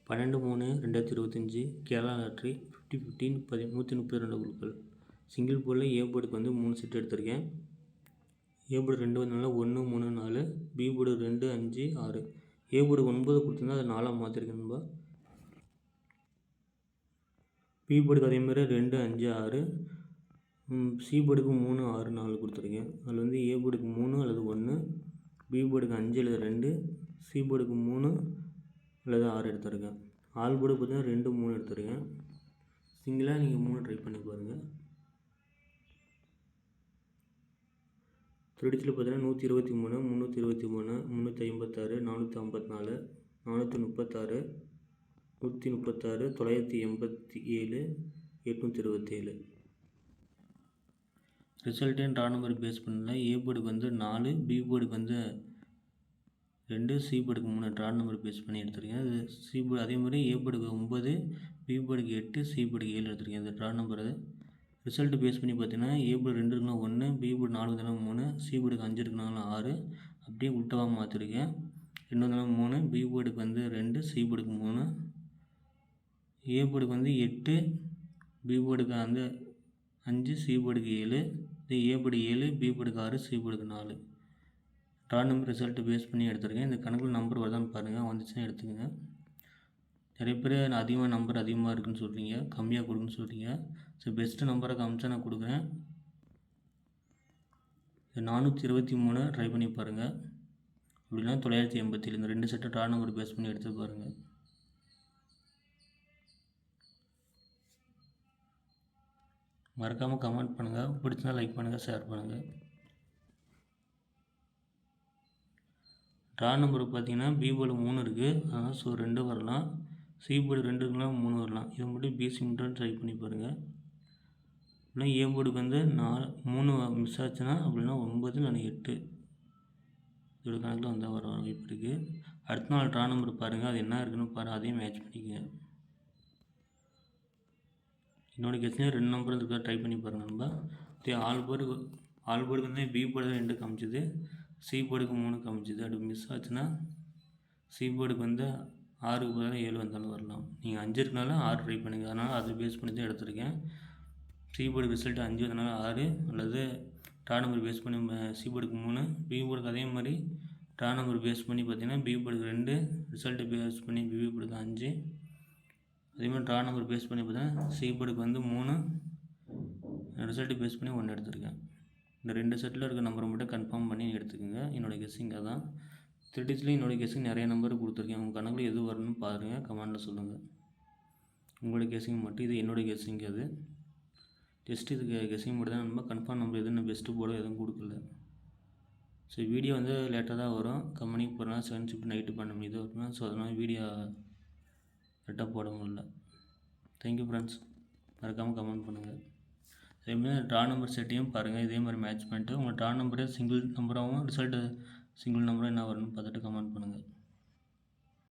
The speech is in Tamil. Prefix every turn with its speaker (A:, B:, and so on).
A: 12/3/2025 கேரளா லாட்ரி 50/15 132 குழுக்கள். சிங்கிள் போர்டில் ஏ போர்டுக்கு வந்து 3 செட் எடுத்திருக்கேன். ஏ போர்டு 2 வந்தனால 1 3 4, பி போர்டு 2 5 6. ஏ போர்டு 9 கொடுத்துருந்தா அதை 4 மாற்றிருக்கேன் நண்பா. பி போர்டுக்கு அதேமாதிரி 2 5 6, சி போர்டுக்கு 3 6 4 கொடுத்துருக்கேன். அதில் வந்து ஏ போர்டுக்கு 3 அல்லது 1, பி போர்டுக்கு 5 அல்லது 2, சி போர்டுக்கு 3 அல்லது 6 எடுத்துருக்கேன். ஆல் போர்டு பார்த்தீங்கன்னா 2 3 எடுத்துருக்கேன். சிங்கிளாக நீங்கள் 3 ட்ரை பண்ணி பாருங்கள். த்ரெடிச்சில் பார்த்தீங்கன்னா 123, 323, 356, 454, 436, 136, 987, 827. ரிசல்ட் ட்ரா நம்பர் பேஸ் பண்ணல ஏ போர்டுக்கு வந்து 4, பி போர்டுக்கு வந்து 2, சி போர்டுக்கு 3 ட்ரா நம்பர் பேஸ் பண்ணி எடுத்துருக்கேன். அது சி போர்டு அதே மாதிரி ஏ போர்டுக்கு 9, பி போர்டுக்கு 8, சி போர்டுக்கு 7 எடுத்துருக்கேன். இந்த ட்ரா நம்பர் ரிசல்ட்டு பேஸ் பண்ணி பார்த்தீங்கன்னா ஏ போர்டு 2 இருக்குன்னா 1, பி போர்டு 4 இருந்தாலும் 3, சி போர்டுக்கு 5 இருக்குனாலும் 6, அப்படியே உல்ட்டாவாக மாற்றிருக்கேன். 2 இருந்தாலும் 3, பி போர்டுக்கு வந்து 2, சி போர்டுக்கு 3, ஏ போர்டுக்கு வந்து 8, பி போர்டுக்கு வந்து 5, சி போர்டுக்கு 7, இது ஏ போர்டு 7, பி போர்டுக்கு 6, சி போர்டுக்கு 4. ட்ரா நம்பர் ரிசல்ட்டு பேஸ் பண்ணி எடுத்துருக்கேன். இந்த கணக்கில் நம்பர் வருதான்னு பாருங்கள், வந்துச்சுன்னா எடுத்துக்கோங்க. நிறைய பேர் அதிகமாக நம்பர் அதிகமாக இருக்குதுன்னு சொல்கிறீங்க, கம்மியாக கொடுக்குன்னு சொல்கிறீங்க. ஸோ பெஸ்ட்டு நம்பரை காமிச்சா நான் கொடுக்குறேன். 423 ட்ரை பண்ணி பாருங்கள். அப்படின்னா 987, இந்த 2 செட்டை ட்ரா நம்பர் பேஸ் பண்ணி எடுத்து பாருங்கள். மறக்காமல் கமெண்ட் பண்ணுங்கள், பிடிச்சினா லைக் பண்ணுங்கள், ஷேர் பண்ணுங்கள். ட்ரா நம்பர் பார்த்தீங்கன்னா பி போர்டு 3 இருக்குது, அதனால் ஸோ 2 வரலாம். சி போர்டு 2 இருக்கலாம், 3 வரலாம். இதை மட்டும் பிசி மட்டும் ட்ரை பண்ணி பாருங்கள். அப்படின்னா ஏ போர்டுக்கு வந்து 3 மிஸ் ஆச்சுன்னா அப்படின்னா 9 இல்லைன்னா 8 இதோட கணக்கில் வந்தால் வர வாய்ப்பு இருக்குது. அடுத்த நாள் ட்ரா நம்பர் பாருங்கள், அது என்ன இருக்குன்னு பாருங்கள், அதையும் மேட்ச் பண்ணிக்கங்க. என்னோடய கெஸ்ட்லேயே 2 நம்பர் இருக்கா ட்ரை பண்ணி பாருங்கள் நண்பா. ஆல் போர்டுக்கு வந்து பி போர்டு 2 காமிச்சிது, சி போர்டுக்கு 3 காமிச்சிது. அப்படி மிஸ் ஆச்சுன்னா சி போர்டுக்கு வந்து 6க்கு பதிலாக 7 வந்தாலும் வரலாம். நீங்கள் 5 இருக்கனால 6 ட்ரை பண்ணுங்கள், அதனால் அதை பேஸ் பண்ணி தான் எடுத்திருக்கேன். சி போர்டு ரிசல்ட்டு 5 வந்தனால 6, அல்லது ட்ரா நம்பர் பேஸ் பண்ணி சி போர்டுக்கு 3, பி போர்டுக்கு அதே மாதிரி ட்ரா நம்பர் பேஸ் பண்ணி பார்த்தீங்கன்னா பி போர்டுக்கு 2, ரிசல்ட்டு பேஸ் பண்ணி பி போர்டுக்கு 5, அதே மாதிரி ட்ரா நம்பர் பேஸ் பண்ணி பார்த்தீங்கன்னா சி போர்டுக்கு வந்து 3, ரிசல்ட்டு பேஸ் பண்ணி 1 எடுத்திருக்கேன். இந்த 2 செட்டில் இருக்க நம்பரை மட்டும் கன்ஃபார்ம் பண்ணி எடுத்துக்கோங்க. என்னோடய கெஸ்ஸிங் அதான். த்ரெடிஸ்லேயும் என்னோடய கெஸ்ஸிங் நிறைய நம்பர் கொடுத்துருக்கேன். உங்கள் கணக்கில் எது வரணும்னு பாருங்கள், கமெண்டில் சொல்லுங்கள். உங்களுடைய கெஸ்ஸிங் மட்டும், இது என்னுடைய கெஸ்ஸிங். அது ஜஸ்ட் இதுக்கு கெஸ்ஸிங் மட்டும் தான். நம்ம கன்ஃபார்ம் நம்பர் எதுவும் பெஸ்ட்டு போட எதுவும் கொடுக்கல. ஸோ வீடியோ வந்து லேட்டாக தான் வரும். கம்பெனிக்கு போகிறனால 7 ஷிஃப்ட் நைட்டு பண்ண முடியுது அப்படின்னா, ஸோ அதனால் வீடியோ கரெக்டாக போட முடியல. தேங்க்யூ ஃப்ரெண்ட்ஸ், மறக்காமல் கமெண்ட் பண்ணுங்கள். அதேமாதிரி ட்ரா நம்பர் செட்டையும் பாருங்கள், இதே மாதிரி மேட்ச் பண்ணிட்டு உங்கள் ட்ரா நம்பரே சிங்கிள் நம்பராகவும் ரிசல்ட்டு சிங்கிள் நம்பராக என்ன வரணும்னு பார்த்துட்டு கமெண்ட் பண்ணுங்கள்.